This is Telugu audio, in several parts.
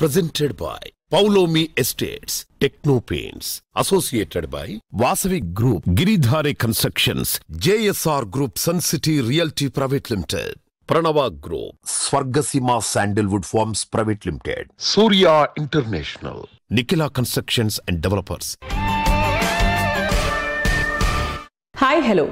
Presented by Paulomi Estates, Techno Paints, associated by Vasavi Group, Giridhare Constructions, JSR Group, Sun City Realty Private Limited, Pranava Group, Swargasima Sandalwood Farms Private Limited, Surya International, Nikila Constructions and Developers. Hi hello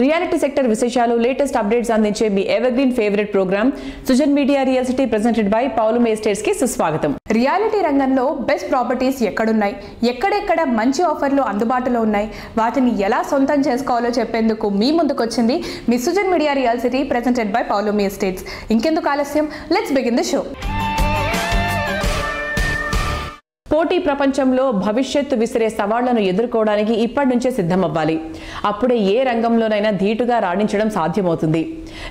reality sector విశేషాలు లేటెస్ట్ అప్డేట్స్ అందించే మీ evergreen favourite programme Sujan Media Real City presented by Paulomi Estates కి సుస్వాగతం. రియాలిటీ రంగంలో బెస్ట్ ప్రాపర్టీస్ ఎక్కడున్నాయి, ఎక్కడెక్కడ మంచి ఆఫర్లు అందుబాటులో ఉన్నాయి, వాటిని ఎలా సొంతం చేసుకోవాలో చెప్పేందుకు మీ ముందుకొచ్చింది మీ Sujan Media Real City presented by Paulomi Estates. ఇంకెందుకు ఆలస్యం, లెట్స్ బిగిన్ ది షో. పోటీ ప్రపంచంలో భవిష్యత్తు విసిరే సవాళ్లను ఎదుర్కోవడానికి ఇప్పటి నుంచే సిద్ధమవ్వాలి. అప్పుడే ఏ రంగంలోనైనా ధీటుగా రాణించడం సాధ్యమవుతుంది.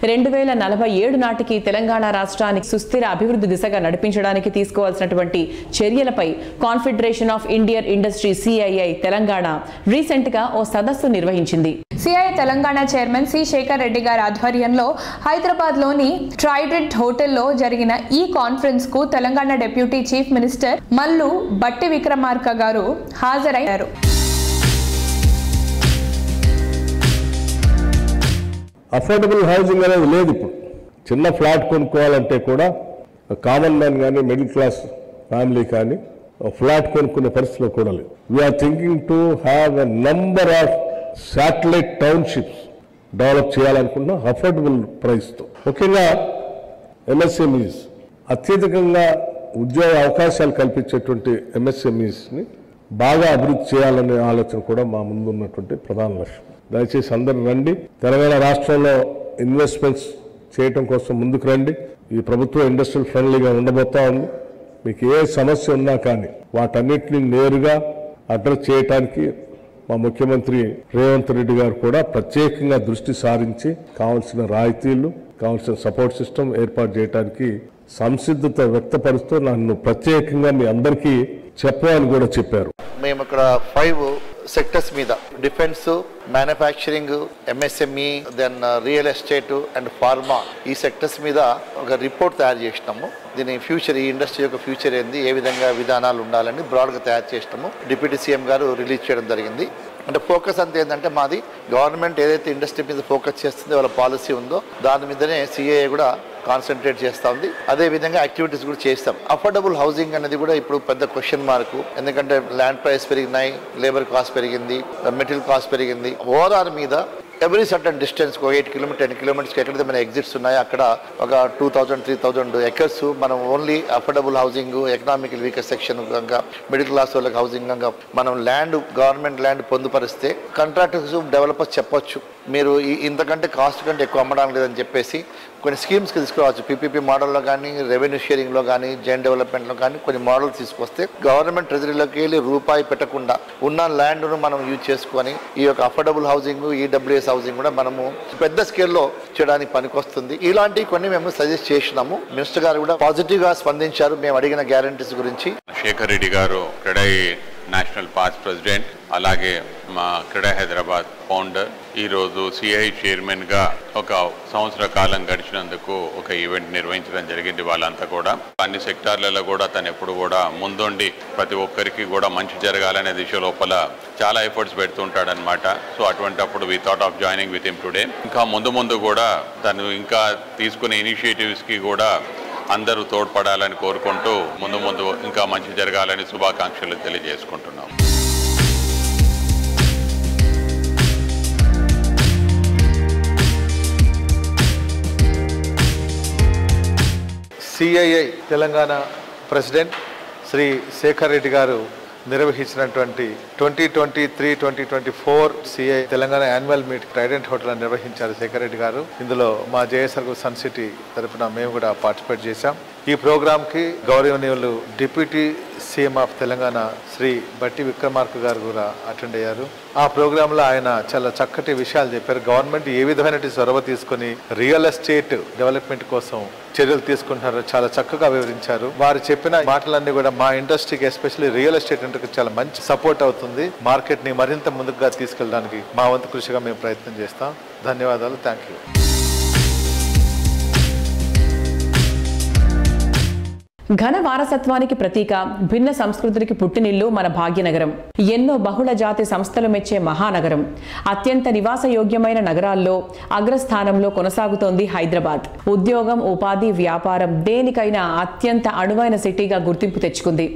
2047 నాటికి తెలంగాణ రాష్ట్రాన్ని సుస్థిర అభివృద్ధి దిశగా నడిపించడానికి తీసుకోవాల్సినటువంటి చర్యలపై Confederation of Indian Industry CII Telangana recent గా ఓ సదస్సు నిర్వహించింది. CII Telangana chairman C Shekhar Reddy గారి ఆధ్వర్యంలో హైదరాబాద్ లోని ట్రైడెంట్ హోటల్లో జరిగిన ఈ కాన్ఫరెన్స్ కు Telangana deputy chief minister Mallu బట్టి విక్రమార్క గారు హాజరయ్యారు. అఫోర్డబుల్ హౌసింగ్ అనేది లేదు. ఇప్పుడు చిన్న ఫ్లాట్ కొనుక్కోవాలంటే కూడా కామన్ మ్యాన్ కానీ మిడిల్ క్లాస్ ఫ్యామిలీ కానీ ఫ్లాట్ కొనుక్కునే పరిస్థితిలో కూడా లేదు. We're thinking to have a number of satellite townships develop చేయాలనుకున్న అఫోర్డబుల్ ప్రైస్తో, ముఖ్యంగా MSMEs అత్యధికంగా ఉద్యోగ అవకాశాలు కల్పించేటువంటి MSMEsని బాగా అభివృద్ధి చేయాలనే ఆలోచన కూడా మా ముందు ఉన్నటువంటి ప్రధాన లక్ష్యం. దయచేసి అందరూ రండి, తెలంగాణ రాష్ట్రంలో ఇన్వెస్ట్మెంట్స్ చేయటం కోసం ముందుకు రండి. ఈ ప్రభుత్వం ఇండస్ట్రియల్ ఫ్రెండ్లీగా ఉండబోతా ఉంది. మీకు ఏ సమస్య ఉన్నా కానీ వాటన్నిటిని నేరుగా అడ్రస్ చేయటానికి మా ముఖ్యమంత్రి రేవంత్ రెడ్డి గారు కూడా ప్రత్యేకంగా దృష్టి సారించి కావాల్సిన రాయితీలు, కావాల్సిన సపోర్ట్ సిస్టమ్ ఏర్పాటు చేయడానికి సంసిద్ధత వ్యక్తపరుస్తూ నన్ను ప్రత్యేకంగా మీ అందరికీ చెప్పాలని కూడా చెప్పారు. మేము ఇక్కడ 5 సెక్టర్స్ మీద defence, manufacturing, MSME, then real estate and pharma, ఈ సెక్టర్స్ మీద ఒక రిపోర్ట్ తయారు చేసినాము. దీని ఫ్యూచర్, ఈ ఇండస్ట్రీ యొక్క ఫ్యూచర్ ఏంది, ఏ విధంగా విధానాలు ఉండాలని బ్రాడ్గా తయారు చేసినాము. డిప్యూటీ CM గారు రిలీజ్ చేయడం జరిగింది. అంటే ఫోకస్ అంతా ఏంటంటే మాది గవర్నమెంట్ ఏదైతే ఇండస్ట్రీ మీద ఫోకస్ చేస్తుందో, వాళ్ళ పాలసీ ఉందో దాని మీదనే CII కూడా కాన్సన్ట్రేట్ చేస్తూ ఉంది. అదే విధంగా యాక్టివిటీస్ కూడా చేస్తాం. అఫోర్డబుల్ హౌసింగ్ అనేది కూడా ఇప్పుడు పెద్ద క్వశ్చన్ మార్క్. ఎందుకంటే ల్యాండ్ ప్రైస్ పెరిగినాయి, లేబర్ కాస్ట్ పెరిగింది, మెటీరియల్ కాస్ట్ పెరిగింది. ఓవరాల్ మీద ఎవ్రీ సర్టన్ డిస్టెన్స్ 8 కిలోమీటర్ 10 కిలోమీటర్స్కి ఎక్కడైతే మన ఎగ్జిట్స్ ఉన్నాయో అక్కడ ఒక 2000-3000 ఎకర్స్ మనం only affordable housing, economical weaker section కనుక, మిడిల్ క్లాస్ వాళ్ళకి హౌసింగ్ కనుక మనం ల్యాండ్, గవర్నమెంట్ ల్యాండ్ పొందుపరిస్తే కాంట్రాక్టర్స్, డెవలపర్స్ చెప్పొచ్చు మీరు ఇంతకంటే కాస్ట్ కంటే ఎక్కువ అమ్మడానికి లేదని చెప్పేసి కొన్ని స్కీమ్స్కి తీసుకురావచ్చు. PPP మోడల్లో కానీ, రెవెన్యూ షేరింగ్లో కానీ, జైన్ డెవలప్మెంట్లో కానీ కొన్ని మోడల్స్ తీసుకొస్తే గవర్నమెంట్ ట్రెజరీలోకి వెళ్ళి రూపాయి పెట్టకుండా ఉన్న ల్యాండ్ను మనం యూజ్ చేసుకొని ఈ యొక్క అఫోర్డబుల్ హౌసింగ్, EWS హౌసింగ్ కూడా మనము పెద్ద స్కేల్లో చేయడానికి పనికొస్తుంది. ఇలాంటివి కొన్ని మేము సజెస్ట్ చేసినాము. మినిస్టర్ గారు కూడా పాజిటివ్గా స్పందించారు మేము అడిగిన గ్యారంటీస్ గురించి. శేఖర్ రెడ్డి గారు క్రెడై నేషనల్ పార్క్ ప్రెసిడెంట్, అలాగే మా క్రెడై హైదరాబాద్ ఫౌండర్, ఈరోజు CII చైర్మన్గా ఒక సంవత్సర కాలం గడిచినందుకు ఒక ఈవెంట్ నిర్వహించడం జరిగింది. వాళ్ళంతా కూడా అన్ని సెక్టార్లలో కూడా తను ఎప్పుడు కూడా ముందుండి ప్రతి ఒక్కరికి కూడా మంచి జరగాలనే దిశ లోపల చాలా ఎఫర్ట్స్ పెడుతుంటాడనమాట. సో అటువంటిప్పుడు we thought of joining with him today. ఇంకా ముందు కూడా తను ఇంకా తీసుకునే ఇనిషియేటివ్స్కి కూడా అందరూ తోడ్పడాలని కోరుకుంటూ ముందు ఇంకా మంచి జరగాలని శుభాకాంక్షలు తెలియజేసుకుంటున్నాం. CII తెలంగాణ ప్రెసిడెంట్ శ్రీ శేఖర్ రెడ్డి గారు నిర్వహించినటువంటి 2023-2024 CII Telangana annual meet Trident hotel నిర్వహించారు శేఖర్ రెడ్డి గారు. ఇందులో మా JSR సన్ సిటీ తరఫున మేము కూడా పార్టిసిపేట్ చేశాం. ఈ ప్రోగ్రాంకి గౌరవనీయులు deputy CM of Telangana Shri Bhatti Vikramarka గారు కూడా అటెండ్ అయ్యారు. ఆ ప్రోగ్రాంలో ఆయన చాలా చక్కటి విషయాలు చెప్పారు. గవర్నమెంట్ ఏ విధమైన చొరవ తీసుకుని రియల్ ఎస్టేట్ డెవలప్మెంట్ కోసం చర్యలు తీసుకుంటున్నారో చాలా చక్కగా వివరించారు. వారు చెప్పిన మాటలన్నీ కూడా మా ఇండస్ట్రీకి, ఎస్పెషల్లీ రియల్ ఎస్టేట్ ఇండస్ట్రీకి చాలా మంచి సపోర్ట్ అవుతుంది. మార్కెట్ని మరింత ముందుగా తీసుకెళ్ళడానికి మా వంతు కృషిగా మేము ప్రయత్నం చేస్తాం. ధన్యవాదాలు. Thank you. ఘన వారసత్వానికి ప్రతీక, భిన్న సంస్కృతులకి పుట్టినిల్లు మన భాగ్యనగరం. ఎన్నో బహుళ జాతి సంస్థలు మెచ్చే మహానగరం. అత్యంత నివాసయోగ్యమైన నగరాల్లో అగ్రస్థానంలో కొనసాగుతోంది హైదరాబాద్. ఉద్యోగం, ఉపాధి, వ్యాపారం దేనికైనా అత్యంత అణువైన సిటీగా గుర్తింపు తెచ్చుకుంది.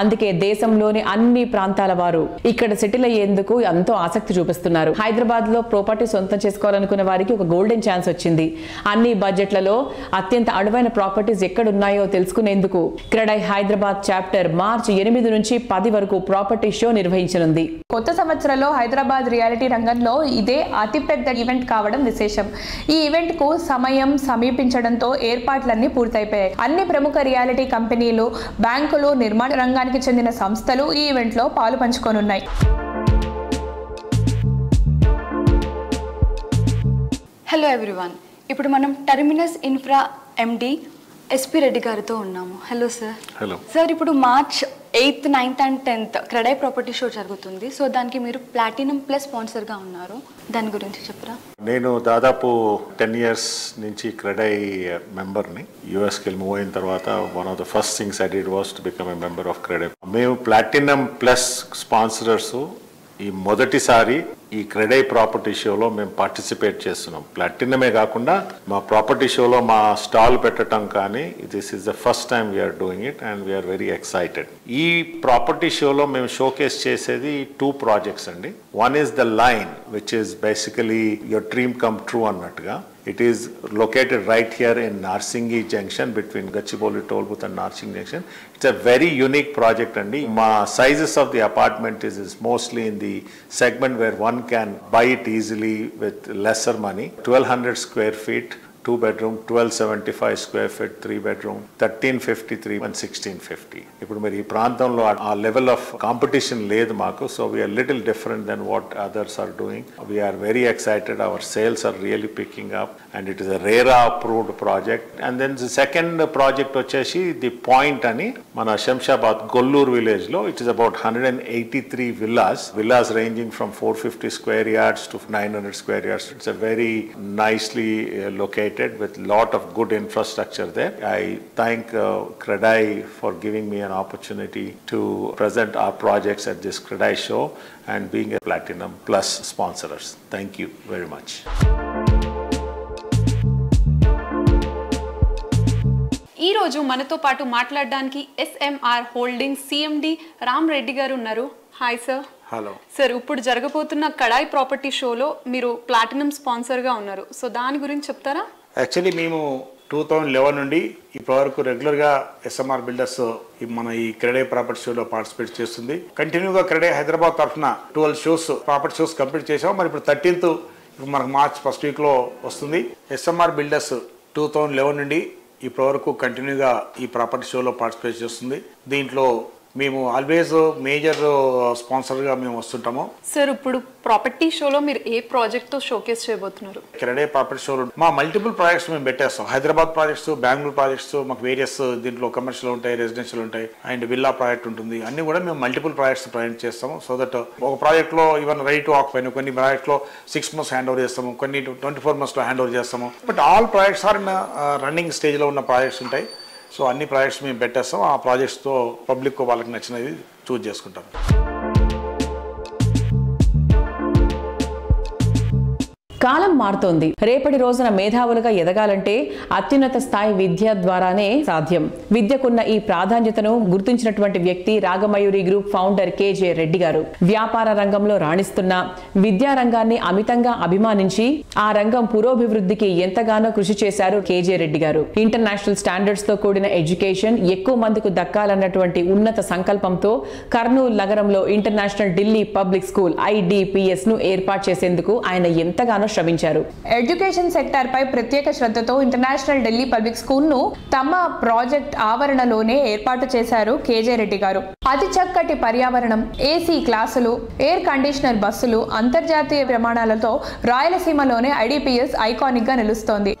అందుకే దేశంలోని అన్ని ప్రాంతాల వారు ఇక్కడ సెటిల్ అయ్యేందుకు ఎంతో ఆసక్తి చూపిస్తున్నారు. హైదరాబాద్ లో ప్రాపర్టీ సొంతం చేసుకోవాలనుకున్న వారికి ఒక గోల్డెన్ ఛాన్స్ వచ్చింది. అన్ని బడ్జెట్లలో అత్యంత అణువైన ప్రాపర్టీస్ ఎక్కడున్నాయో తెలుసుకునేందుకు క్రెడై హైదరాబాద్ చాప్టర్ మార్చి 8 నుంచి 10 వరకు ప్రాపర్టీ షో నిర్వహించనుంది. కొత్త సంవత్సరంలో హైదరాబాద్ రియాలిటీ రంగంలో ఇదే అతిపెద్ద ఈవెంట్ కావడం విశేషం. ఈ ఈవెంట్ కు సమయం సమీపించడంతో ఏర్పాట్లన్నీ పూర్తయిపోయాయి. అన్ని ప్రముఖ రియాలిటీ కంపెనీలు, బ్యాంకులు, నిర్మాణ రంగానికి చెందిన సంస్థలు ఈ ఈవెంట్ లో పాలు పంచుకోనున్నాయి. హలో ఎవ్రీవన్, ఇప్పుడు మనం టర్మినస్ ఇన్ఫ్రా ఎండి ఎస్పీ రెడ్డి గారితో ఉన్నాము. Hello sir. హలో సార్, ఇప్పుడు March 8th, 9th and 10th CREDAI property show జరుగుతుంది. సో దానికి మీరు ప్లాటినం ప్లస్ స్పాన్సర్గా ఉన్నారు. దాని గురించి చెప్పరా? నేను దాదాపు 10 years నుంచి క్రెడై మెంబర్ని. యూఎస్కి వెళ్ళి మూవ్ అయిన తర్వాత one of the first things I did was to become a member of CREDAI. మేము ప్లాటినం ప్లస్ స్పాన్సరర్స్ ఈ మొదటిసారి ఈ క్రెడై ప్రాపర్టీ షోలో మేము పార్టిసిపేట్ చేస్తున్నాం. ప్లాటినమే కాకుండా మా ప్రాపర్టీ షోలో మా స్టాల్ పెట్టడం కానీ this is the first time we're doing it and we're very excited. ఈ ప్రాపర్టీ షోలో మేము షోకేస్ చేసేది 2 projects అండి. One is the line which is basically your dream come true అన్నట్టుగా. It is located right here in Narsingi Junction between Gachibowli Toll Booth and Narsingi Junction. It's a very unique project and the sizes of the apartment is mostly in the segment where one can buy it easily with lesser money. 1200 square feet, 2 bedroom, 1275 square feet, 3 bedroom, 1353 and 1650. ఇప్పుడు మరి ఈ ప్రాంతంలో ఆ లెవెల్ ఆఫ్ కాంపిటీషన్ లేదు మాకు. So we're little different then what others are doing. We're very excited. Our sales are really picking up and it is a RERA approved project. And then second project వచ్చేసి ది పాయింట్ అని మన శంషాబాద్ గొల్లూరు విలేజ్ లో. It is about 183 villas ranging from 450 square yards to 900 square yards. It's a very nicely located with lot of good infrastructure there. I thank Credai for giving me an opportunity to present our projects at this Credai show and being a Platinum Plus sponsors. Thank you very much. ఈ రోజు మనతో పాటు మాట్లాడడానికి SMR holdings CMD Ram Reddy గారు ఉన్నారు. Hi sir. హలో సార్, ఇప్పుడు జరగబోతున్న కడాయి ప్రాపర్టీ షోలో మీరు ప్లాటినం స్పాన్సర్గా ఉన్నారు. సో దాని గురించి చెప్తారా? యాక్చువల్లీ మేము 2011 నుండి ఇప్పటివరకు రెగ్యులర్గా SMR బిల్డర్స్ మన ఈ క్రెడై ప్రాపర్టీ షోలో పార్టిసిపేట్ చేస్తుంది. కంటిన్యూగా క్రెడై హైదరాబాద్ తరఫున 12 షోస్ ప్రాపర్టీ షోస్ కంప్లీట్ చేసాం. మరి ఇప్పుడు 13th మనకు మార్చ్ 1st వీక్లో వస్తుంది. SMR బిల్డర్స్ 2011 నుండి ఇప్పటివరకు కంటిన్యూగా ఈ ప్రాపర్టీ షోలో పార్టిసిపేట్ చేస్తుంది. దీంట్లో మేము ఆల్వేస్ మేజర్ స్పాన్సర్గా మేము వస్తుంటాము. సార్, ఇప్పుడు ప్రాపర్టీ షోలో మీరు ఏ ప్రాజెక్ట్తో షోకేస్ చేయబోతున్నారు? క్రెడై ప్రాపర్టీ షోలో మా మల్టిపుల్ ప్రాజెక్ట్స్ మేము పెట్టేస్తాం. హైదరాబాద్ ప్రాజెక్ట్స్, బెంగళూరు ప్రాజెక్ట్స్, మాకు వేరియస్ దీంట్లో కమర్షియల్ ఉంటాయి, రెసిడెన్షియల్ ఉంటాయి అండ్ విల్లా ప్రాజెక్ట్ ఉంటుంది. అన్ని కూడా మేము మల్టిపుల్ ప్రాజెక్ట్స్ ప్రజెంట్ చేస్తాము. సో దట్ ఒక ప్రాజెక్ట్లో ఈవెన్ రైట్ టు ఆక్యుపై, కొన్ని ప్రాజెక్ట్లో 6 months హ్యాండ్ ఓవర్ చేస్తాము, కొన్ని 24 monthsలో హ్యాండ్ ఓవర్ చేస్తాము. But all projects are running స్టేజ్లో ఉన్న ప్రాజెక్ట్స్ ఉంటాయి. సో అన్ని ప్రాజెక్ట్స్ మేము పెట్టేస్తాం. ఆ ప్రాజెక్ట్స్తో పబ్లిక్ వాళ్ళకి నచ్చినది చూజ్ చేసుకుంటాం. కాలం మారుతోంది. రేపటి రోజున మేధావులుగా ఎదగాలంటే అత్యున్నత స్థాయి విద్య ద్వారానే సాధ్యం. విద్యకున్న ఈ ప్రాధాన్యతను గుర్తించినటువంటి వ్యక్తి Ragamayuri group founder KJ Reddy గారు. వ్యాపార రంగంలో రాణిస్తున్న విద్యా రంగాన్ని అమితంగా అభిమానించి ఆ రంగం పురోభివృద్ధికి ఎంతగానో కృషి చేశారు KJ రెడ్డి గారు. ఇంటర్నేషనల్ స్టాండర్డ్స్ తో కూడిన ఎడ్యుకేషన్ ఎక్కువ మందికి దక్కాలన్నటువంటి ఉన్నత సంకల్పంతో కర్నూలు నగరంలో international Delhi public school IDPS ను ఏర్పాటు చేసేందుకు ఆయన ఎంతగానో శ్రమించారు. ఎడ్యుకేషన్ సెక్టార్ పై ప్రత్యేక శ్రద్ధతో ఇంటర్నేషనల్ ఢిల్లీ పబ్లిక్ స్కూల్ ను తమ ప్రాజెక్ట్ ఆవరణలోనే ఏర్పాటు చేశారు KJ రెడ్డి గారు. అతి చక్కటి పర్యావరణం, AC క్లాసులు, ఎయిర్ కండిషనర్ బస్సులు, అంతర్జాతీయ ప్రమాణాలతో రాయలసీమలోనే IDPS ఐకానిక్ గా నిలుస్తోంది.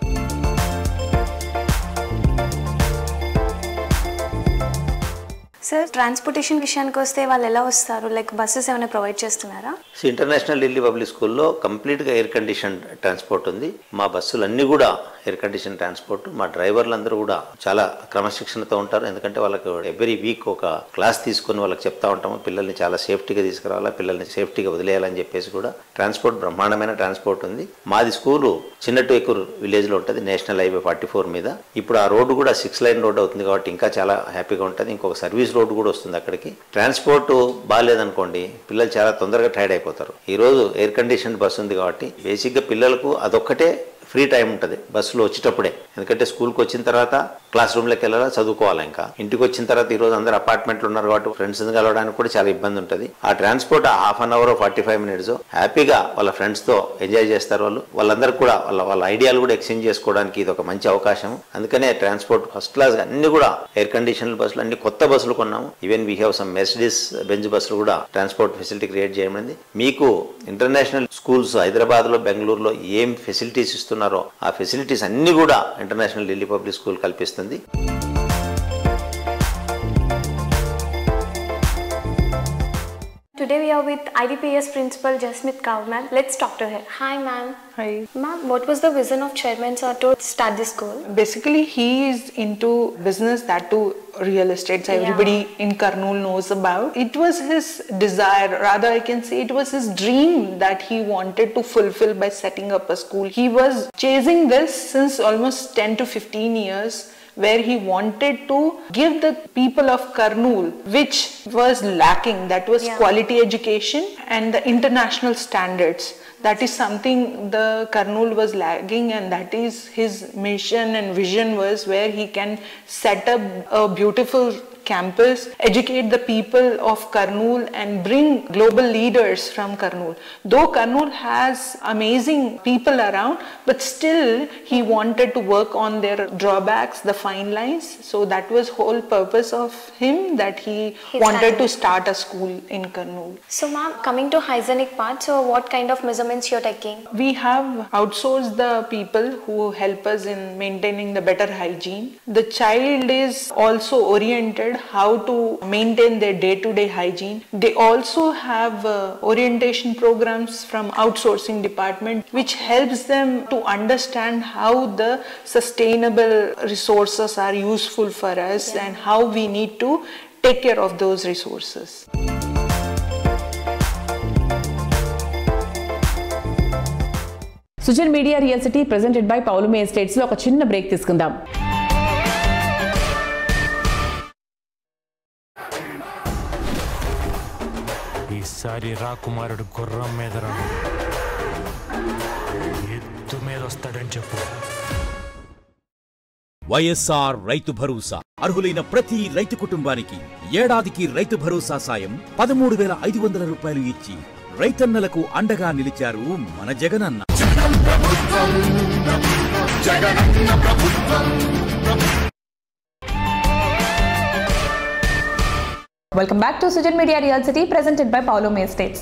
సార్ ట్రాన్స్పోర్టేషన్ విషయానికి వస్తే వాళ్ళు ఎలా వస్తారు, లైక్ బస్సెస్ ఏమైనా ప్రొవైడ్ చేస్తున్నారా? ఇంటర్నేషనల్ ఢిల్లీ పబ్లిక్ స్కూల్లో కంప్లీట్గా ఎయిర్ కండిషన్ ట్రాన్స్పోర్ట్ ఉంది. మా బస్సులు అన్నీ కూడా ఎయిర్ కండిషన్ ట్రాన్స్పోర్ట్. మా డ్రైవర్లందరూ కూడా చాలా క్రమశిక్షణతో ఉంటారు. ఎందుకంటే వాళ్ళకి ఎవ్రీ వీక్ ఒక క్లాస్ తీసుకొని వాళ్ళకి చెప్తా ఉంటాము, పిల్లల్ని చాలా సేఫ్టీగా తీసుకురావాలా, పిల్లల్ని సేఫ్టీగా వదిలేయాలని చెప్పేసి కూడా. ట్రాన్స్పోర్ట్ బ్రహ్మాండమైన ట్రాన్స్పోర్ట్ ఉంది. మాది స్కూలు చిన్నటూకూరు విలేజ్లో ఉంటుంది, నేషనల్ హైవే 44 మీద. ఇప్పుడు ఆ రోడ్డు కూడా 6 లైన్ రోడ్డు అవుతుంది కాబట్టి ఇంకా చాలా హ్యాపీగా ఉంటుంది. ఇంకొక సర్వీస్ రోడ్డు కూడా వస్తుంది అక్కడికి. ట్రాన్స్పోర్ట్ బాగాలేదనుకోండి, పిల్లలు చాలా తొందరగా టైర్డ్ అయిపోతారు. ఈరోజు ఎయిర్ కండిషన్ బస్సు ఉంది కాబట్టి బేసిక్గా పిల్లలకు అదొక్కటే ఫ్రీ టైం ఉంటుంది బస్సులో వచ్చేటప్పుడే. ఎందుకంటే స్కూల్కి వచ్చిన తర్వాత క్లాస్ రూమ్లోకి వెళ్ళాలా, చదువుకోవాలి. ఇంకా ఇంటికి వచ్చిన తర్వాత ఈరోజు అందరూ అపార్ట్మెంట్లు ఉన్నారు కాబట్టి ఫ్రెండ్స్ని కలవడానికి కూడా చాలా ఇబ్బంది ఉంటుంది. ఆ transport half an hour 45 minutes హ్యాపీగా వాళ్ళ ఫ్రెండ్స్తో ఎంజాయ్ చేస్తారు. వాళ్ళందరూ కూడా వాళ్ళ ఐడియాలు కూడా ఎక్స్చేంజ్ చేసుకోవడానికి ఇది ఒక మంచి అవకాశం. అందుకనే ట్రాన్స్పోర్ట్ ఫస్ట్ క్లాస్ అన్ని కూడా ఎయిర్ కండిషన్ బస్సులు, అన్ని కొత్త బస్సులు కొన్నాము. Even we have some Mercedes Benz బస్సులు కూడా ట్రాన్స్పోర్ట్ ఫెసిలిటీ క్రియేట్ చేయమైంది. మీకు ఇంటర్నేషనల్ స్కూల్స్ హైదరాబాద్లో, బెంగళూరులో ఏం ఫెసిలిటీస్ ఇస్తున్నారో ఆ ఫెసిలిటీస్ అన్ని కూడా ఇంటర్నేషనల్ ఢిల్లీ పబ్లిక్ స్కూల్ కల్పిస్తుంది. Today we are with IDPS Principal Jasmeet Kaur ma'am. Let's talk to her. Hi ma'am. Hi. Ma'am, what was the vision of Chairman sir to start this school? Basically, he is into business, that too real estate. So everybody in Kurnool knows about. It was his desire, rather I can say it was his dream that he wanted to fulfill by setting up a school. He was chasing this since almost 10 to 15 years. Where he wanted to give the people of Kurnool, which was lacking, that was quality education and the international standards. That is something the Kurnool was lagging, and that is his mission and vision was, where he can set up a beautiful campus, educate the people of Kurnool and bring global leaders from Kurnool. Though Kurnool has amazing people around, but still he wanted to work on their drawbacks, the fine lines. So that was whole purpose of him, that he wanted to start a school in Kurnool. So ma'am, coming to hygienic part, so what kind of measurements you're taking? We have outsourced the people who help us in maintaining the better hygiene. The child is also oriented how to maintain their day-to-day hygiene. They also have orientation programs from outsourcing department, which helps them to understand how the sustainable resources are useful for us and how we need to take care of those resources. Sujan Media Real City presented by Paulomi Estates లో ఒక చిన్న బ్రేక్ తీసుకుందాం. ఈసారి రాకుమారుడు గుర్రం మీద రాడు, ఎత్తు మీద వస్తాడని చెప్పు. వైఎస్ఆర్ రైతు భరోసా అర్హులైన ప్రతి రైతు కుటుంబానికి ఏడాదికి రైతు భరోసా సాయం 13,500 రూపాయలు ఇచ్చి రైతన్నలకు అండగా నిలిచారు మన Jagananna. Welcome back to Sujan Media Real City presented by Pavlomi Estates.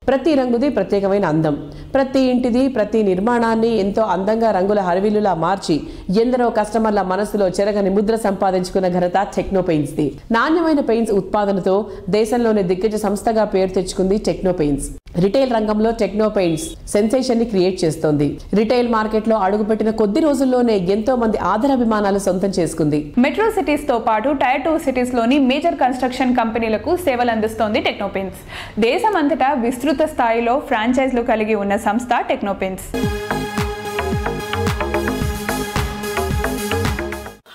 ప్రతి రంగుది ప్రత్యేకమైన అందం, ప్రతి ఇంటిది ప్రతి నిర్మాణాన్ని ఎంతో అందంగా రంగుల హరివిల్లులా మార్చి ఎందరో కస్టమర్ల మనసులో చెరగని ముద్ర సంపాదించుకున్న ఘనత టెక్నో పెయింట్స్ ది. నాణ్యమైన పెయింట్స్ ఉత్పాదనతో దేశంలోని దిగ్గజ సంస్థగా పేరు తెచ్చుకుంది టెక్నో పెయింట్స్. రిటైల్ రంగంలో టెక్నో పెయింట్స్ సెన్సేషన్ ని క్రియేట్ చేస్తోంది. రిటైల్ మార్కెట్ లో అడుగుపెట్టిన కొద్ది రోజుల్లోనే ఎంతో మంది ఆదరాభిమానాలు సొంతం చేసుకుంది. మెట్రో సిటీస్ తో పాటు టైర్ 2 సిటీస్ లోని మేజర్ కన్స్ట్రక్షన్ కంపెనీలకు సేవలు అందిస్తోంది టెక్నో పెయింట్స్. దేశమంతటా విస్తృత స్థాయిలో ఫ్రాంచైజీలు కలిగి ఉన్న సంస్థ techno paints.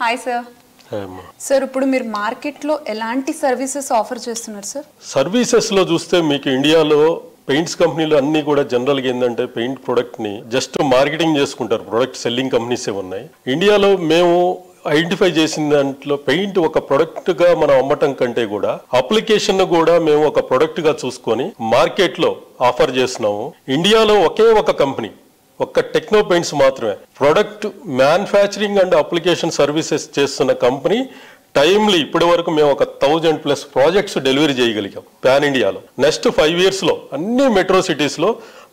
Hi sir. Sir, ఇప్పుడు మీరు మార్కెట్లో ఎలాంటి సర్వీసెస్ ఆఫర్ చేస్తున్నారు సార్? సర్వీసెస్లో చూస్తే మీకు ఇండియాలో పెయింట్స్ కంపెనీలు అన్ని కూడా జనరల్గా ఏంటంటే పెయింట్ ప్రొడక్ట్ని జస్ట్ మార్కెటింగ్ చేసుకుంటారు, ప్రొడక్ట్ సెల్లింగ్ కంపెనీసే ఉన్నాయి. ఇండియాలో మేము ఐడెంటిఫై చేసిన దాంట్లో పెయింట్ ఒక ప్రొడక్ట్గా మనం అమ్మటం కంటే కూడా అప్లికేషన్ కూడా మేము ఒక ప్రొడక్ట్గా చూసుకొని మార్కెట్లో ఆఫర్ చేస్తున్నాము. ఇండియాలో ఒకే ఒక కంపెనీ, ఒక్క టెక్నో పెయింట్స్ మాత్రమే product manufacturing and application services చేస్తున్న కంపెనీ. టైమ్లీ ఇప్పటి వరకు మేము ఒక 1000+ ప్రాజెక్ట్స్ డెలివరీ చేయగలిగాం పాన్ ఇండియాలో. నెక్స్ట్ 5 yearsలో అన్ని మెట్రో సిటీస్లో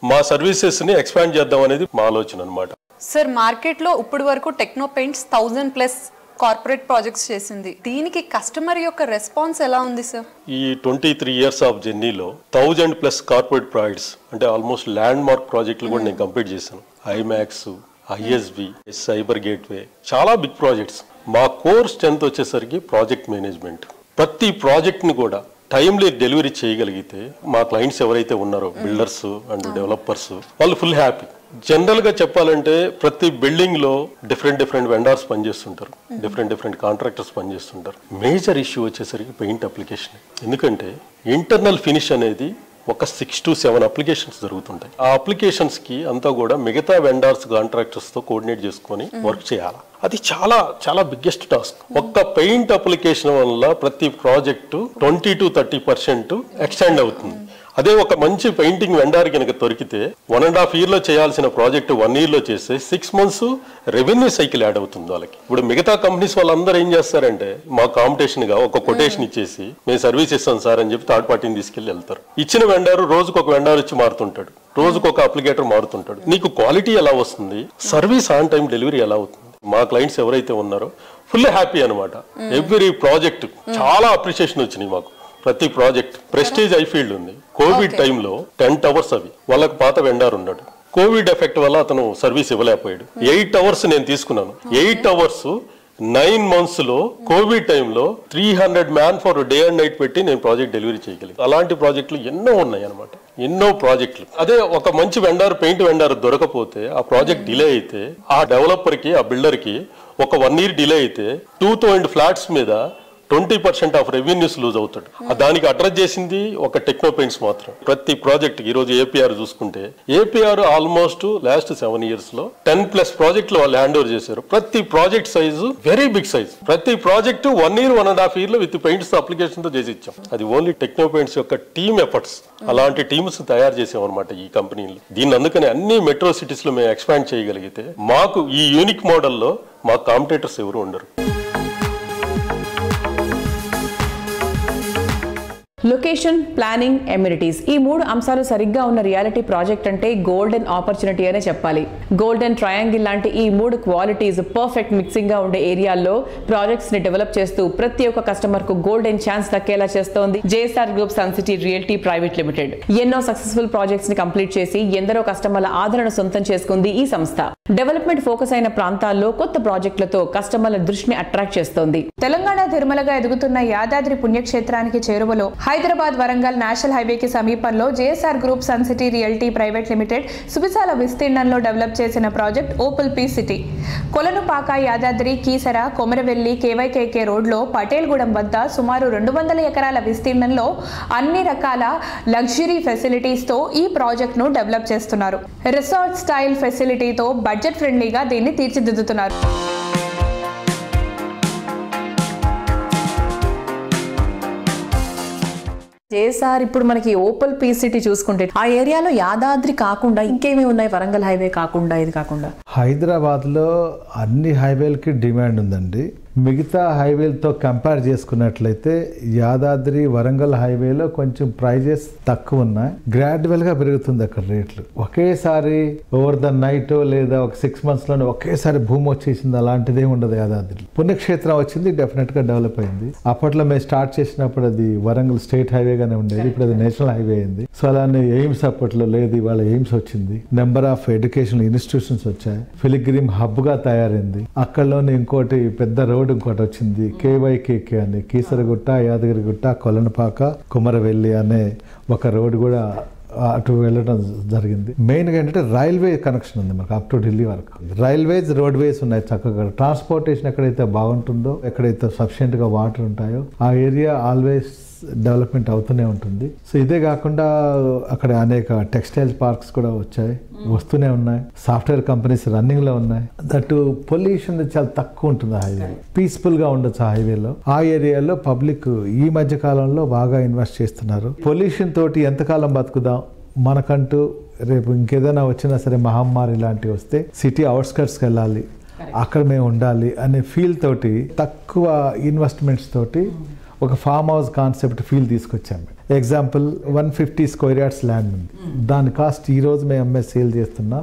మా సర్వీసెస్ని ఎక్స్పాండ్ చేద్దాం అనేది మా ఆలోచన అనమాట. సార్, మార్కెట్లో ఇప్పటి వరకు టెక్నో పెయింట్స్ 1000+ కార్పొరేట్ ప్రాజెక్ట్స్ చేసింది. దీనికి కస్టమర్ యొక్క రెస్పాన్స్ ఎలా ఉంది సార్? ఈ 23 years ఆఫ్ జర్నీలో 1000+ కార్పొరేట్ ప్రాజెక్ట్స్ అంటే ఆల్మోస్ట్ ల్యాండ్ మార్క్ ప్రాజెక్టులు కూడా నేను కంప్లీట్ చేశాను. ఐమాక్స్, ఐఎస్బి, సైబర్ గేట్వే, చాలా బిగ్ ప్రాజెక్ట్స్. మా కోర్ స్ట్రెంత్ వచ్చేసరికి ప్రాజెక్ట్ మేనేజ్మెంట్. ప్రతి ప్రాజెక్ట్ని కూడా టైమ్లీ డెలివరీ చేయగలిగితే మా క్లయింట్స్ ఎవరైతే ఉన్నారో బిల్డర్స్ అండ్ డెవలపర్స్ వాళ్ళు ఫుల్ హ్యాపీ. జనరల్గా చెప్పాలంటే ప్రతి బిల్డింగ్లో డిఫరెంట్ వెండర్స్ పనిచేస్తుంటారు, డిఫరెంట్ కాంట్రాక్టర్స్ పనిచేస్తుంటారు. మేజర్ ఇష్యూ వచ్చేసరికి పెయింట్ అప్లికేషన్. ఎందుకంటే ఇంటర్నల్ ఫినిష్ అనేది ఒక 6 to 7 అప్లికేషన్స్ జరుగుతుంటాయి. ఆ అప్లికేషన్స్కి అంతా కూడా మిగతా వెండర్స్ కాంట్రాక్టర్స్తో కోఆర్డినేట్ చేసుకొని వర్క్ చేయాలి. అది చాలా బిగ్గెస్ట్ టాస్క్. ఒక్క పెయింట్ అప్లికేషన్ వల్ల ప్రతి ప్రాజెక్టు 20 to 30% ఎక్స్టెండ్ అవుతుంది. అదే ఒక మంచి పెయింటింగ్ వెండర్ కనుక దొరికితే 1.5 year చేయాల్సిన ప్రాజెక్ట్ 1 year చేస్తే 6 months రెవెన్యూ సైకిల్ యాడ్ అవుతుంది వాళ్ళకి. ఇప్పుడు మిగతా కంపెనీస్ వాళ్ళందరూ ఏం చేస్తారంటే మా కాంపిటీషన్ గా ఒక కొటేషన్ ఇచ్చేసి మేము సర్వీస్ ఇస్తాం సార్ అని చెప్పి థర్డ్ పార్టీని తీసుకెళ్లి వెళ్తారు. ఇచ్చిన వెండర్ రోజుకు ఒక వెండర్ వచ్చి మారుతుంటాడు, రోజుకు ఒక అప్లికేటర్ మారుతుంటాడు. నీకు క్వాలిటీ ఎలా వస్తుంది, సర్వీస్ ఆన్ టైం డెలివరీ ఎలా అవుతుంది? మా క్లయింట్స్ ఎవరైతే ఉన్నారో ఫుల్ హ్యాపీ అనమాట. ఎవ్రీ ప్రాజెక్ట్ చాలా అప్రిషియేషన్ వచ్చినాయి మాకు. ప్రతి ప్రాజెక్ట్ ప్రెస్టీజ్ ఐఫీల్డ్ ఉంది. కోవిడ్ టైంలో 10 hours అవి వాళ్ళకి పాత వెండర్ ఉన్నాడు. కోవిడ్ ఎఫెక్ట్ వల్ల అతను సర్వీస్ ఇవ్వలేకపోయాడు. 8 hours నేను తీసుకున్నాను. 8 hours 9 months లో కోవిడ్ టైంలో 300 man for day and night పెట్టి నేను ప్రాజెక్ట్ డెలివరీ చేయగలిగాను. అలాంటి ప్రాజెక్టులు ఎన్నో ఉన్నాయి అనమాట, ఎన్నో ప్రాజెక్టులు. అదే ఒక మంచి వెండర్ పెయింట్ వెండర్ దొరకపోతే ఆ ప్రాజెక్ట్ డిలే అయితే ఆ డెవలపర్ కి ఆ బిల్డర్ కి ఒక 1 year డిలే అయితే 2000 flats మీద 20% ఆఫ్ రెవెన్యూస్ లూజ్ అవుతాడు. దానికి అడ్రస్ చేసింది ఒక టెక్నో పెయింట్స్ మాత్రం. ప్రతి ప్రాజెక్ట్ ఈ రోజు ఏపీఆర్ చూసుకుంటే ఏపీఆర్ ఆల్మోస్ట్ లాస్ట్ 7 years లో 10+ ప్రాజెక్టులు వాళ్ళు హ్యాండ్ ఓవర్ చేశారు. ప్రతి project size very big size. ప్రతి ప్రాజెక్ట్ 1 year 1.5 year లో విత్ పెయింట్స్ అప్లికేషన్ తో చేసి ఇచ్చాం. అది ఓన్లీ టెక్నో పెయింట్స్ యొక్క టీమ్ ఎఫర్ట్స్. అలాంటి టీమ్స్ తయారు చేసాం అనమాట ఈ కంపెనీలో. దీన్ని అందుకని అన్ని మెట్రో సిటీస్ లో మేము ఎక్స్పాండ్ చేయగలిగితే మాకు ఈ యూనిక్ మోడల్లో మా కాంపిటేటర్స్ ఎవరు ఉండరు. లొకేషన్, ప్లానింగ్, ఎమ్యూనిటీస్ ఈ 3 అంశాలు సరిగ్గా ఉన్న రియాలిటీ ప్రాజెక్ట్ అంటే గోల్డెన్ ఆపర్చునిటీ అనే చెప్పాలి. గోల్డెన్ ట్రయాంగిల్ లాంటి ఈ 3 క్వాలిటీస్ పర్ఫెక్ట్ మిక్సింగ్ గా ఉండే ఏరియాల్లో ప్రాజెక్ట్స్ ని డెవలప్ చేస్తూ ప్రతి ఒక్క కస్టమర్ కు గోల్డెన్ ఛాన్స్ దక్కేలా చేస్తోంది JSR group Sun City Realty Private Limited. ఎన్నో సక్సెస్ఫుల్ ప్రాజెక్ట్స్ ని కంప్లీట్ చేసి ఎందరో కస్టమర్ల ఆదరణ సొంతం చేసుకుంది ఈ సంస్థ. డెవలప్మెంట్ ఫోకస్ అయిన ప్రాంతాల్లో కొత్త ప్రాజెక్టులతో కస్టమర్ల దృష్టిని అట్రాక్ట్ చేస్తోంది. తెలంగాణ తిరుమలగా ఎదుగుతున్న యాదాద్రి పుణ్యక్షేత్రానికి చేరువలో హైదరాబాద్ వరంగల్ నేషనల్ హైవేకి సమీపంలో JSR group Sun City Realty Private Limited సువిశాల విస్తీర్ణంలో డెవలప్ చేసిన project Opal P City. Kolanupaka, Yadadri, Keesara, Komaravelli, KYKK రోడ్లో పటేల్గూడెం వద్ద సుమారు 200 ఎకరాల విస్తీర్ణంలో అన్ని రకాల లగ్జరీ ఫెసిలిటీస్తో ఈ ప్రాజెక్ట్ను డెవలప్ చేస్తున్నారు. రిసార్ట్ స్టైల్ ఫెసిలిటీతో బడ్జెట్ ఫ్రెండ్లీగా దీన్ని తీర్చిదిద్దుతున్నారు. జేఎస్ఆర్ ఇప్పుడు మనకి ఓపల్ పీ సిటీ చూసుకుంటే ఆ ఏరియాలో యాదాద్రి కాకుండా ఇంకేమీ ఉన్నాయి? వరంగల్ హైవే కాకుండా, ఇది కాకుండా హైదరాబాద్లో అన్ని హైవేలకి డిమాండ్ ఉందండి. మిగతా హైవేలతో కంపేర్ చేసుకున్నట్లయితే యాదాద్రి వరంగల్ హైవేలో కొంచెం ప్రైజెస్ తక్కువ ఉన్నాయి. గ్రాడ్యువల్గా పెరుగుతుంది అక్కడ రేట్లు. ఒకేసారి ఓవర్ ద నైట్ లేదా ఒక 6 months లోనే ఒకేసారి భూమి వచ్చేసింది అలాంటిదే ఉండదు. యాదాద్రి పుణ్యక్షేత్రం వచ్చింది, డెఫినెట్గా డెవలప్ అయింది. అప్పట్లో మేము స్టార్ట్ చేసినప్పుడు అది వరంగల్ స్టేట్ హైవేగానే ఉండేది, ఇప్పుడు అది నేషనల్ హైవే అయింది. సో అలానే ఎయిమ్స్ అప్పట్లో లేదు, ఇవాళ ఎయిమ్స్ వచ్చింది. నెంబర్ ఆఫ్ ఎడ్యుకేషనల్ ఇన్స్టిట్యూషన్స్ వచ్చాయి. ఫిలిగ్రిమ్ హబ్గా తయారైంది. అక్కడలోనే ఇంకోటి పెద్ద రోడ్ ఇంకోటి వచ్చింది, కేవైకేకే అని. కీసరగుట్ట, యాదగిరిగుట్ట, కొలనుపాక, కుమరవెల్లి అనే ఒక రోడ్ కూడా అటు వెళ్ళడం జరిగింది. మెయిన్గా ఏంటంటే రైల్వే కనెక్షన్ ఉంది మనకు అప్ టు ఢిల్లీ వరకు. రైల్వేస్, రోడ్వేస్ ఉన్నాయి చక్కగా. ట్రాన్స్పోర్టేషన్ ఎక్కడైతే బాగుంటుందో, ఎక్కడైతే సఫిషియెంట్గా వాటర్ ఉంటాయో ఆ ఏరియా ఆల్వేస్ డెవలప్మెంట్ అవుతూనే ఉంటుంది. సో ఇదే కాకుండా అక్కడ అనేక టెక్స్టైల్ పార్క్స్ కూడా వచ్చాయి, వస్తూనే ఉన్నాయి. సాఫ్ట్వేర్ కంపెనీస్ రన్నింగ్లో ఉన్నాయి. దట్ పొల్యూషన్ చాలా తక్కువ ఉంటుంది ఆ హైవే. పీస్ఫుల్గా ఉండొచ్చు ఆ హైవేలో. ఆ ఏరియాలో పబ్లిక్ ఈ మధ్య కాలంలో బాగా ఇన్వెస్ట్ చేస్తున్నారు. పొల్యూషన్ తోటి ఎంతకాలం బతుకుదాం, మనకంటూ రేపు ఇంకేదైనా వచ్చినా సరే మహమ్మారి ఇలాంటివి వస్తే సిటీ అవుట్స్కట్స్కి వెళ్ళాలి, అక్కడ మేము ఉండాలి అనే ఫీల్ తోటి తక్కువ ఇన్వెస్ట్మెంట్స్ తోటి ఒక ఫామ్ హౌస్ కాన్సెప్ట్ ఫీల్ తీసుకొచ్చాము. ఎగ్జాంపుల్ 150 square yards ల్యాండ్ ఉంది. దాని కాస్ట్ ఈరోజు మేము సేల్ చేస్తున్నా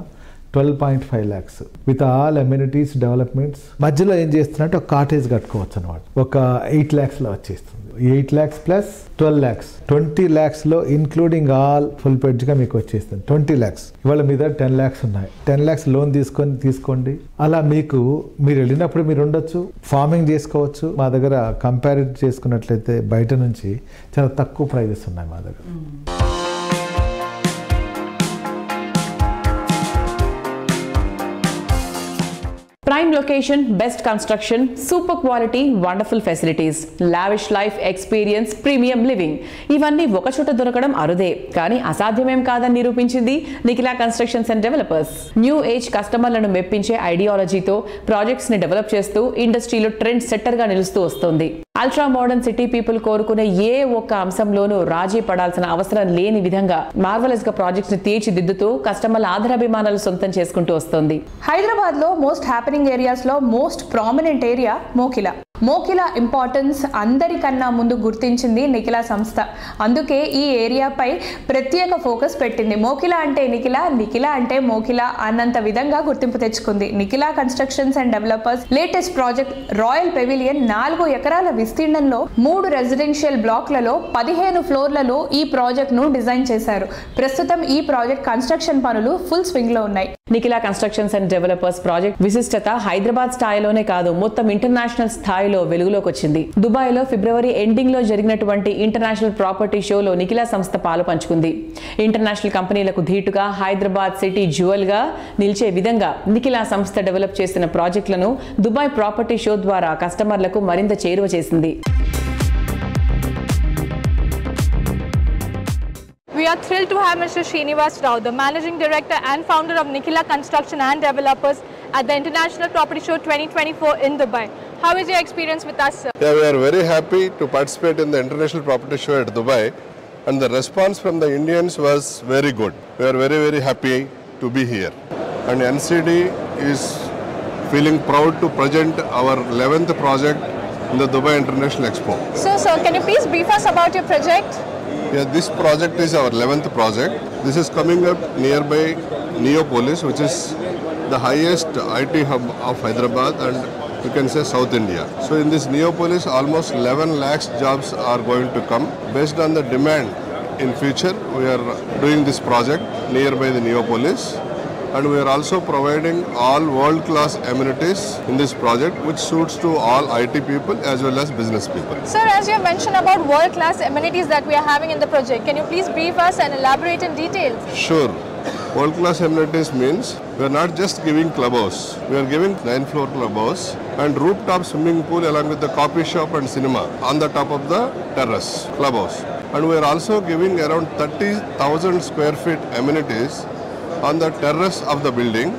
12.5 lakhs with all amenities developments. మధ్యలో ఏం చేస్తున్నట్టు ఒక కాటేజ్ కట్టుకోవచ్చు అనమాట. ఒక 8 lakhs లో వచ్చేస్తుంది. 8 lakhs ప్లస్ 12 lakhs 20 lakhs లో ఇన్క్లూడింగ్ ఆల్ ఫుల్ గా మీకు వచ్చేస్తుంది 20 lakhs. ఇవాళ మీద 10 lakhs ఉన్నాయి. 10 lakhs లోన్ తీసుకోండి. అలా మీరు వెళ్ళినప్పుడు మీరు ఉండొచ్చు, ఫార్మింగ్ చేసుకోవచ్చు. మా దగ్గర కంపేర్ చేసుకున్నట్లయితే బయట నుంచి చాలా తక్కువ ప్రైజెస్ ఉన్నాయి మా దగ్గర. Prime location, best construction, super quality, wonderful facilities, lavish life experience, premium living. ఇవన్నీ ఒక చోట దొరకడం అరుదే, కానీ అసాధ్యమేం కాదని నిరూపించింది Nikhila constructions and developers. New age కస్టమర్లను మెప్పించే ఐడియాలజీతో ప్రాజెక్ట్స్ ని డెవలప్ చేస్తూ ఇండస్ట్రీలో ట్రెండ్ సెట్టర్ గా నిలుస్తూ వస్తోంది. అల్ట్రా మోడర్న్ సిటీ పీపుల్ కోరుకునే ఏ ఒక్క అంశంలోనూ రాజీ పడాల్సిన అవసరం లేని విధంగా మార్వలస్ గా ప్రాజెక్ట్స్ ని తీర్చిదిద్దుతూ కస్టమర్ల ఆదరాభిమానాలు సొంతం చేసుకుంటూ వస్తోంది. హైదరాబాద్ లో మోస్ట్ హ్యాపెనింగ్ ఏరియాస్ లో most prominent area Mokila importance అందరికన్నా ముందు గుర్తించింది నిఖిలా సంస్థ. అందుకే ఈ ఏరియాపై ప్రత్యేక ఫోకస్ పెట్టింది. మోకిలా అంటే నిఖిలా అంటే మోకిలా అన్నంత విధంగా గుర్తింపు తెచ్చుకుంది. Nikhila constructions and developers latest project royal pavilion 4 ఎకరాల విస్తీర్ణంలో 3 రెసిడెన్షియల్ బ్లాక్లలో 15 ఫ్లోర్లలో ఈ ప్రాజెక్ట్ ను డిజైన్ చేశారు. ప్రస్తుతం ఈ ప్రాజెక్ట్ కన్స్ట్రక్షన్ పనులు ఫుల్ స్వింగ్ లో ఉన్నాయి. Nikhila constructions and developers project విశిష్టత హైదరాబాద్ స్థాయిలోనే కాదు, మొత్తం ఇంటర్నేషనల్ స్థాయిలో వెలుగులోకి వచ్చింది. దుబాయ్ లో ఫిబ్రవరి ఎండింగ్ లో జరిగినటువంటి ఇంటర్నేషనల్ ప్రాపర్టీ షోలో నిఖిలా సంస్థ పాలు పంచుకుంది. ఇంటర్నేషనల్ కంపెనీలకు ధీటుగా హైదరాబాద్ సిటీ జ్యువెల్ గా నిలిచే విధంగా నిఖిలా సంస్థ డెవలప్ చేసిన ప్రాజెక్టులను దుబాయ్ ప్రాపర్టీ షో ద్వారా కస్టమర్లకు మరింత చేరువ చేసింది. We are thrilled to have Mr. Srinivas Rao, the Managing Director and Founder of Nikhila Construction and Developers at the International Property Show 2024 in Dubai. How is your experience with us, sir? Yeah, we are very happy to participate in the International Property Show at Dubai, and the response from the Indians was very good. We are very, very happy to be here. And NCD is feeling proud to present our 11th project in the Dubai International Expo. So, sir, can you please brief us about your project? Yeah, this project is our 11th project. This is coming up nearby Neopolis, which is the highest IT hub of Hyderabad and you can say South India. So in this Neopolis, almost 11 lakhs jobs are going to come. Based on the demand in future, we are doing this project nearby the Neopolis. And we are also providing all world-class amenities in this project, which suits to all IT people as well as business people. Sir, as you mentioned about world-class amenities that we are having in the project, can you please brief us and elaborate in detail? Sure. World-class amenities means we are not just giving clubhouse. We are giving 9-floor clubhouse and rooftop swimming pool along with the coffee shop and cinema on the top of the terrace clubhouse. And we are also giving around 30,000 square feet amenities on the terrace of the building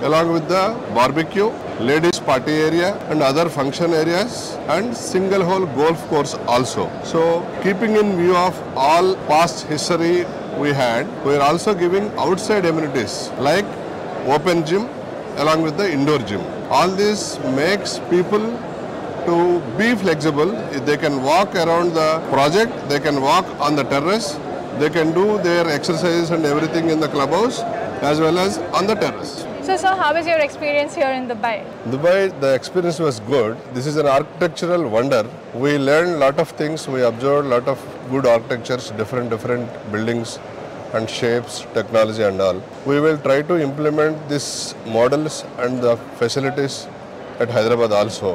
along with the barbecue, ladies party area and other function areas and single hole golf course also. So keeping in view of all past history we had, we are also giving outside amenities like open gym along with the indoor gym. All this makes people to be flexible. They can walk around the project, they can walk on the terrace, they can do their exercise and everything in the clubhouse as well as on the terrace. So, sir, how is your experience here in Dubai? Dubai, the experience was good. This is an architectural wonder. We learned a lot of things. We observed a lot of good architectures, different buildings and shapes, technology and all. We will try to implement these models and the facilities at Hyderabad also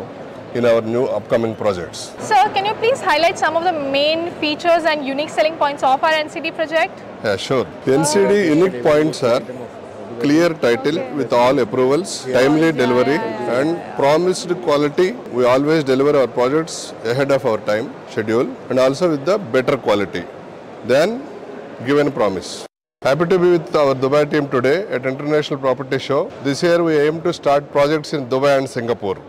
in our new upcoming projects. Sir, can you please highlight some of the main features and unique selling points of our NCD project? Yeah, sure. The NCD unique points are clear title with all approvals, timely delivery and promised quality. We always deliver our projects ahead of our time schedule and also with the better quality than given promise. Happy to be with our Dubai team today at International Property Show. This year we aim to start projects in Dubai and Singapore.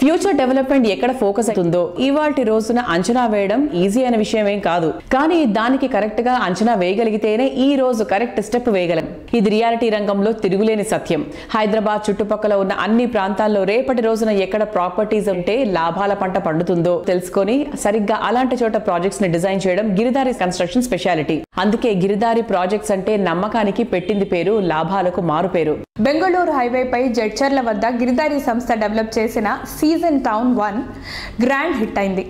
Future development ఎక్కడ ఫోకస్ అవుతుందో ఇవాల్టి రోజున అంచనా వేయడం ఈజీ అయిన విషయం ఏం కాదు. కానీ దానికి కరెక్ట్ గా అంచనా వేయగలిగితేనే ఈ రోజు కరెక్ట్ స్టెప్ వేయగలం. ఇది రియాలిటీ రంగంలో తిరుగులేని సత్యం. హైదరాబాద్ చుట్టుపక్కల ఉన్న అన్ని ప్రాంతాల్లో రేపటి రోజున ఎక్కడ ప్రాపర్టీస్ ఉంటే లాభాల పంట పండుతుందో తెలుసుకొని సరిగ్గా అలాంటి చోట ప్రాజెక్ట్స్ ని డిజైన్ చేయడం గిరిదారి కన్స్ట్రక్షన్ స్పెషాలిటీ. అందుకే గిరిదారి ప్రాజెక్ట్స్ అంటే నమ్మకానికి పెట్టింది పేరు, లాభాలకు మారు పేరు. బెంగళూరు హైవేపై జడ్చర్ల వద్ద గిరిదారి సంస్థ డెవలప్ చేసిన సీజన్ టౌన్ 1 గ్రాండ్ హిట్ అయింది.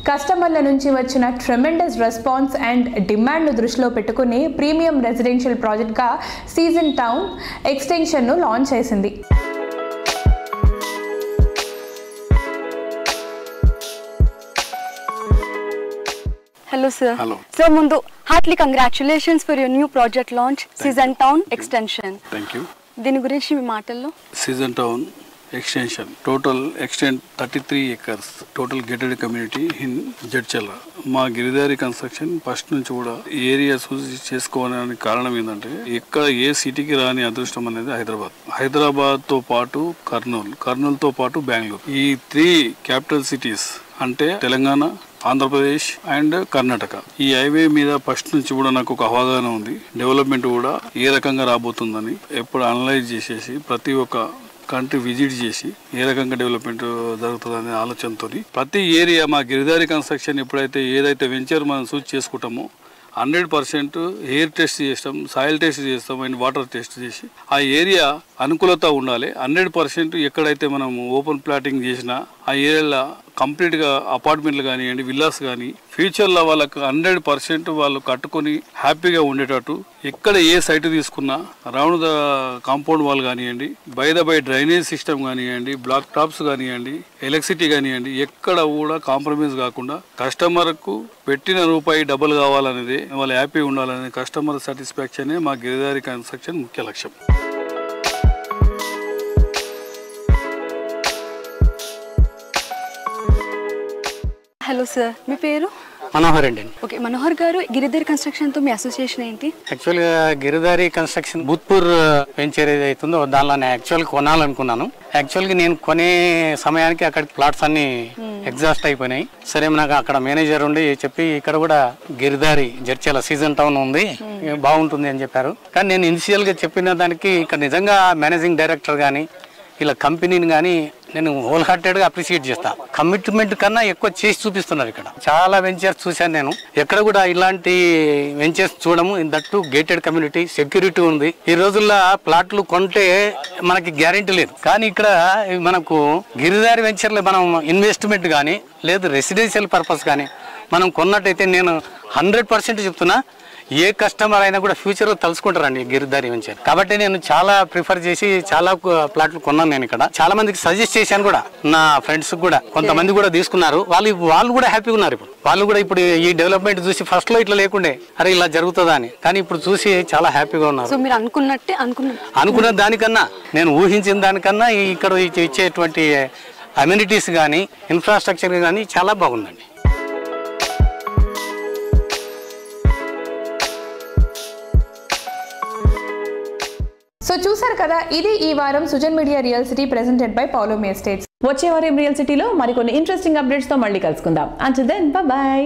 కస్టమర్ల నుంచి వచ్చిన ట్రెమెండస్ రెస్పాన్స్ అండ్ డిమాండ్ను దృష్టిలో పెట్టుకుని ప్రీమియం రెసిడెన్షియల్ ప్రాజెక్ట్గా సీజన్ టౌన్ ఎక్స్టెన్షన్ను లాంచ్ చేసింది. Hello sir. Hello. Sir, mundu heartily congratulations for your new project launch, Season Town Extension. Thank you. దీని గురించి మీ మాటల్లో. Season Town Extension, total extent 33 acres, total gated community in Jadchala. మా గిరిదారి కన్స్ట్రక్షన్ ఫస్ట్ నుంచి కూడా ఏరియా చూసి చేసుకోవడానికి కారణం ఏంటంటే ఎక్కడ ఏ సిటీకి రాని అదృష్టం అనేది హైదరాబాద్ తో పాటు కర్నూలుతో పాటు బెంగళూరు, ఈ 3 క్యాపిటల్ సిటీస్ అంటే తెలంగాణ, ఆంధ్రప్రదేశ్ అండ్ కర్ణాటక. ఈ హైవే మీద ఫస్ట్ నుంచి కూడా నాకు ఒక అవగాహన ఉంది. డెవలప్మెంట్ కూడా ఏ రకంగా రాబోతుందని ఎప్పుడు అనలైజ్ చేసేసి ప్రతి ఒక్క కంట్రీ విజిట్ చేసి ఏ రకంగా డెవలప్మెంట్ జరుగుతుందనే ఆలోచనతో ప్రతి ఏరియా మా గిరిదారి కన్స్ట్రక్షన్ ఎప్పుడైతే ఏదైతే వెంచర్ మనం చూస్ చేసుకుంటామో 100% ఎయిర్ టెస్ట్ చేస్తాం, సాయిల్ టెస్ట్ చేస్తాం అండ్ వాటర్ టెస్ట్ చేసి ఆ ఏరియా అనుకూలత ఉండాలి. 100% ఎక్కడైతే మనం ఓపెన్ ప్లాటింగ్ చేసినా ఆ ఏరియాలో కంప్లీట్గా అపార్ట్మెంట్లు కానివ్వండి, విల్లాస్ కానీ ఫ్యూచర్లో వాళ్ళకు 100% వాళ్ళు కట్టుకొని హ్యాపీగా ఉండేటట్టు ఎక్కడ ఏ సైట్ తీసుకున్నా రౌండ్ ద కాంపౌండ్ వాల్ కానివ్వండి, బై డ్రైనేజ్ సిస్టమ్ కానివ్వండి, బ్లాక్ టాప్స్ కానివ్వండి, ఎలక్ట్రిసిటీ కానివ్వండి, ఎక్కడ కూడా కాంప్రమైజ్ కాకుండా కస్టమర్కు పెట్టిన రూపాయి డబుల్ కావాలనేది, వాళ్ళు హ్యాపీ ఉండాలనేది కస్టమర్ సాటిస్ఫాక్షనే మా గిరిదారి కన్స్ట్రక్షన్ ముఖ్య లక్ష్యం. హలో సార్, మీ పేరు? మనోహర్ అండి. ఓకే మనోహర్ గారు, గిరిదారి కన్స్ట్రక్షన్ తో మీ అసోసియేషన్ ఏంటి? యాక్చువల్గా గిరిదారి కన్స్ట్రక్షన్ భూత్పూర్ వెంచర్ ఏదైతుందో దానిలో నేను యాక్చువల్గా కొనాలనుకున్నాను. యాక్చువల్గా నేను కొనే సమయానికి అక్కడ ప్లాట్స్ అన్ని ఎగ్జాస్ట్ అయిపోయినాయి. సరే నాకు అక్కడ మేనేజర్ ఉండి చెప్పి ఇక్కడ కూడా గిరిదారి జడ్చర్ల సీజన్ టౌన్ ఉంది, బాగుంటుంది అని చెప్పారు. కానీ నేను ఇనిషియల్ గా చెప్పిన దానికి ఇక్కడ నిజంగా మేనేజింగ్ డైరెక్టర్ కానీ ఇలా కంపెనీని కానీ నేను హోల్ హార్టెడ్ గా అప్రిషియేట్ చేస్తా. కమిట్మెంట్ కన్నా ఎక్కువ చేసి చూపిస్తున్నారు. ఇక్కడ చాలా వెంచర్స్ చూశాను నేను, ఎక్కడ కూడా ఇలాంటి వెంచర్స్ చూడము. దట్టు గేటెడ్ కమ్యూనిటీ, సెక్యూరిటీ ఉంది. ఈ రోజుల్లో ప్లాట్లు కొంటే మనకి గ్యారెంటీ లేదు. కానీ ఇక్కడ మనకు గిరిదారి వెంచర్లో మనం ఇన్వెస్ట్మెంట్ కానీ లేదు రెసిడెన్షియల్ పర్పస్ కానీ మనం కొన్నట్టయితే నేను 100% చెప్తున్నా, ఏ కస్టమర్ అయినా కూడా ఫ్యూచర్ లో తలుసుకుంటారండి గిరిదారి వెంచర్. కాబట్టి నేను చాలా ప్రిఫర్ చేసి చాలా ప్లాట్లు కొన్నాను. నేను ఇక్కడ చాలా మందికి సజెస్ట్ చేశాను కూడా, నా ఫ్రెండ్స్ కూడా కొంతమంది కూడా తీసుకున్నారు. వాళ్ళు కూడా హ్యాపీగా ఉన్నారు. వాళ్ళు కూడా ఇప్పుడు ఈ డెవలప్మెంట్ చూసి ఫస్ట్ లో ఇట్లా లేకుండే, అరే ఇలా జరుగుతుందా అని, కానీ ఇప్పుడు చూసి చాలా హ్యాపీగా ఉన్నారు. సో మీరు అనుకున్న దానికన్నా, నేను ఊహించిన దానికన్నా ఇక్కడ ఇచ్చేటువంటి అమ్యూనిటీస్ కానీ ఇన్ఫ్రాస్ట్రక్చర్ కానీ చాలా బాగుందండి. సో చూసారు కదా, ఇది ఈ వారం Sujan Media Real City presented by Paulomi estates. వచ్చే వారం రియల్ సిటీలో మరికొన్ని ఇంట్రెస్టింగ్ అప్డేట్స్ తో మళ్ళీ కలుసుకుందాం. Until then bye by.